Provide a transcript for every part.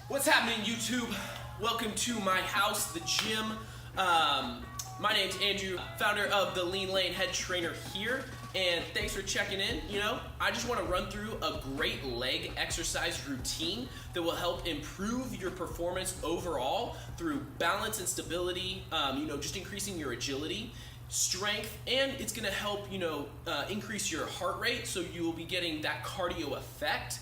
What's happening, YouTube? Welcome to my house, the gym. My name's Andrew, founder of the Lean Lane, head trainer here, and thanks for checking in. I just want to run through a great leg exercise routine that will help improve your performance overall through balance and stability, just increasing your agility, strength, and it's going to help, increase your heart rate, so you will be getting that cardio effect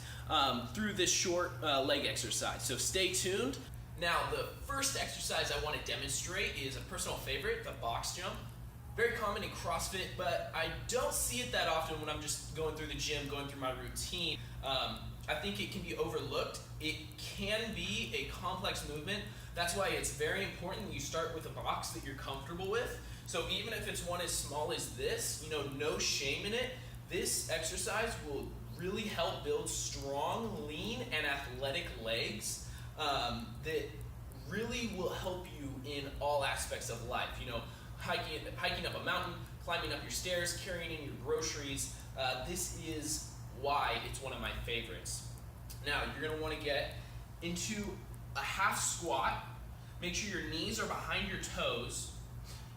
through this short leg exercise. So stay tuned. Now, the first exercise I want to demonstrate is a personal favorite, the box jump. Very common in CrossFit, but I don't see it that often when I'm just going through the gym, going through my routine. I think it can be overlooked. It can be a complex movement. That's why it's very important that you start with a box that you're comfortable with. So even if it's one as small as this, no shame in it. This exercise will really help build strong, lean, and athletic legs that really will help you in all aspects of life. Hiking up a mountain, climbing up your stairs, carrying in your groceries. This is why it's one of my favorites. Now, you're going to want to get into a half squat. Make sure your knees are behind your toes,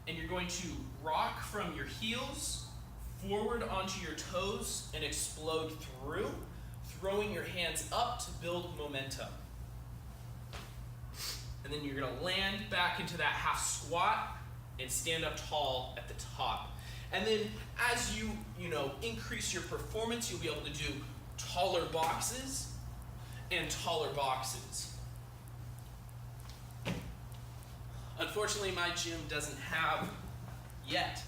and you're going to rock from your heels forward onto your toes and explode through, throwing your hands up to build momentum. And then you're going to land back into that half squat and stand up tall at the top. And then as you increase your performance, you'll be able to do taller boxes and taller boxes. Unfortunately, my gym doesn't have yet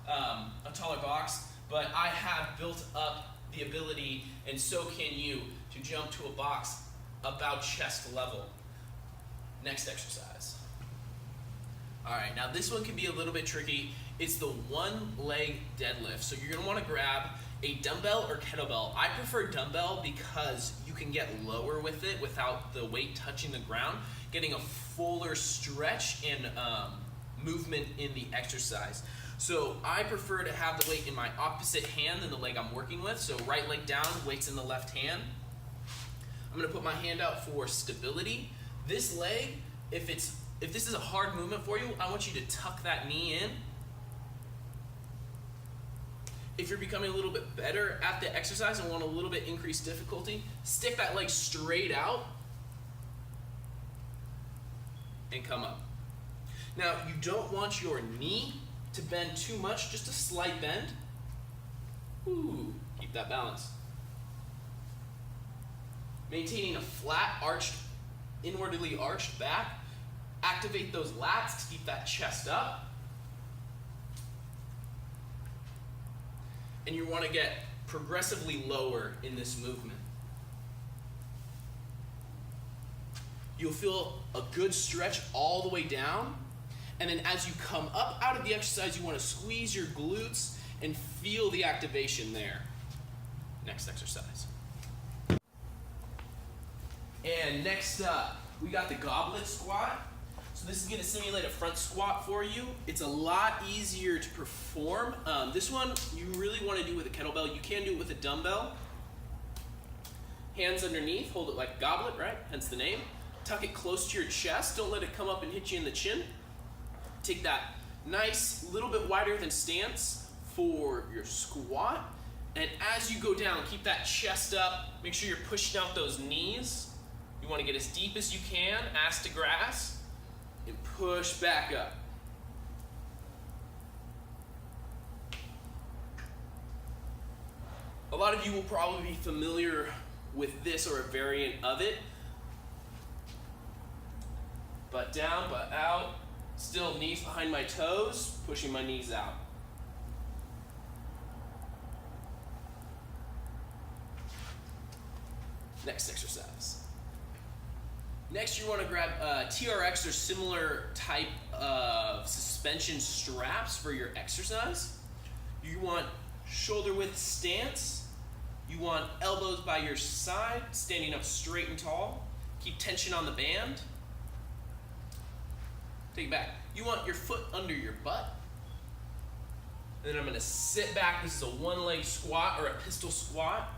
a taller box, but I have built up the ability, and so can you, to jump to a box about chest level. Next exercise. All right, now this one can be a little bit tricky. It's the one leg deadlift. So you're gonna wanna grab a dumbbell or kettlebell. I prefer dumbbell because you can get lower with it without the weight touching the ground, getting a fuller stretch and movement in the exercise. So I prefer to have the weight in my opposite hand than the leg I'm working with. So right leg down, weight's in the left hand. I'm gonna put my hand out for stability. This leg, if this is a hard movement for you, I want you to tuck that knee in. If you're becoming a little bit better at the exercise and want a little bit increased difficulty, stick that leg straight out and come up. Now, you don't want your knee to bend too much, just a slight bend. Ooh, keep that balance. Maintaining a flat, inwardly arched back. Activate those lats to keep that chest up. And you want to get progressively lower in this movement. You'll feel a good stretch all the way down. And then as you come up out of the exercise, you want to squeeze your glutes and feel the activation there. Next exercise. And next up, we got the goblet squat. So this is going to simulate a front squat for you. It's a lot easier to perform. This one you really want to do with a kettlebell. You can do it with a dumbbell. Hands underneath, hold it like a goblet, right? Hence the name. Tuck it close to your chest. Don't let it come up and hit you in the chin. Take that nice, little bit wider than stance for your squat. And as you go down, keep that chest up. Make sure you're pushing out those knees. You want to get as deep as you can, ass to grass, and push back up. A lot of you will probably be familiar with this or a variant of it. Butt down, butt out. Still knees behind my toes, pushing my knees out. Next exercise. Next, you want to grab TRX or similar type of suspension straps for your exercise. You want shoulder width stance. You want elbows by your side, standing up straight and tall. Keep tension on the band. Take it back. You want your foot under your butt. And then I'm going to sit back. This is a one-leg squat or a pistol squat.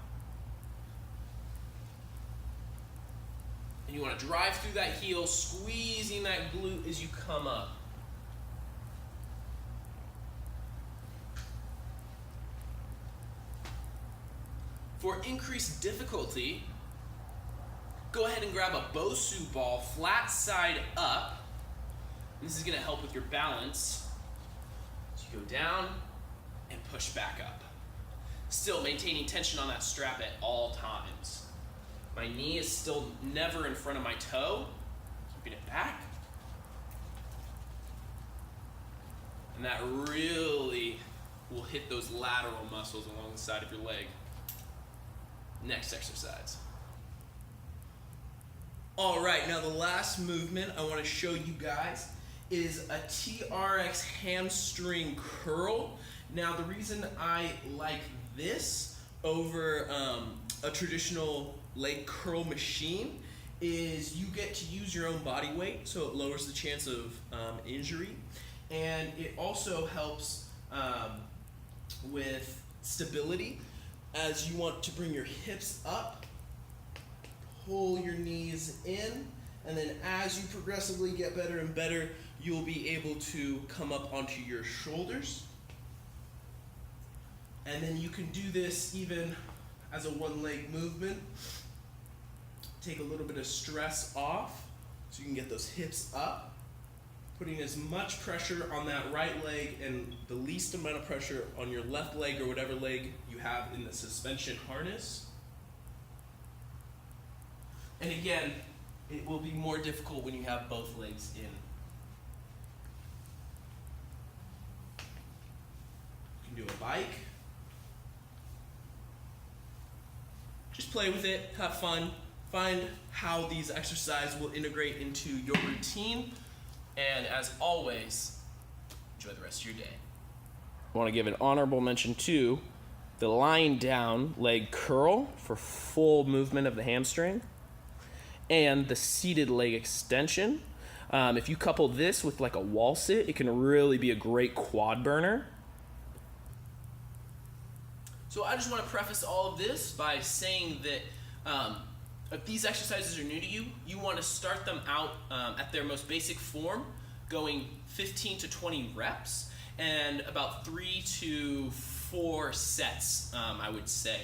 You want to drive through that heel, squeezing that glute as you come up. For increased difficulty, go ahead and grab a Bosu ball, flat side up. This is going to help with your balance. So you go down and push back up. Still maintaining tension on that strap at all times. My knee is still never in front of my toe. Keeping it back. And that really will hit those lateral muscles along the side of your leg. Next exercise. All right, now the last movement I want to show you guys is a TRX hamstring curl. Now the reason I like this over a traditional leg curl machine is you get to use your own body weight, so it lowers the chance of injury, and it also helps with stability as you want to bring your hips up, pull your knees in, and then as you progressively get better and better, you'll be able to come up onto your shoulders. And then you can do this even as a one-leg movement. Take a little bit of stress off so you can get those hips up, putting as much pressure on that right leg and the least amount of pressure on your left leg or whatever leg you have in the suspension harness. And again, it will be more difficult when you have both legs in. You can do a bike. Just play with it, have fun, find how these exercises will integrate into your routine, and as always, enjoy the rest of your day. I want to give an honorable mention to the lying down leg curl for full movement of the hamstring, and the seated leg extension. If you couple this with like a wall sit, it can really be a great quad burner. So I just want to preface all of this by saying that if these exercises are new to you, you want to start them out at their most basic form, going 15 to 20 reps and about 3 to 4 sets, I would say.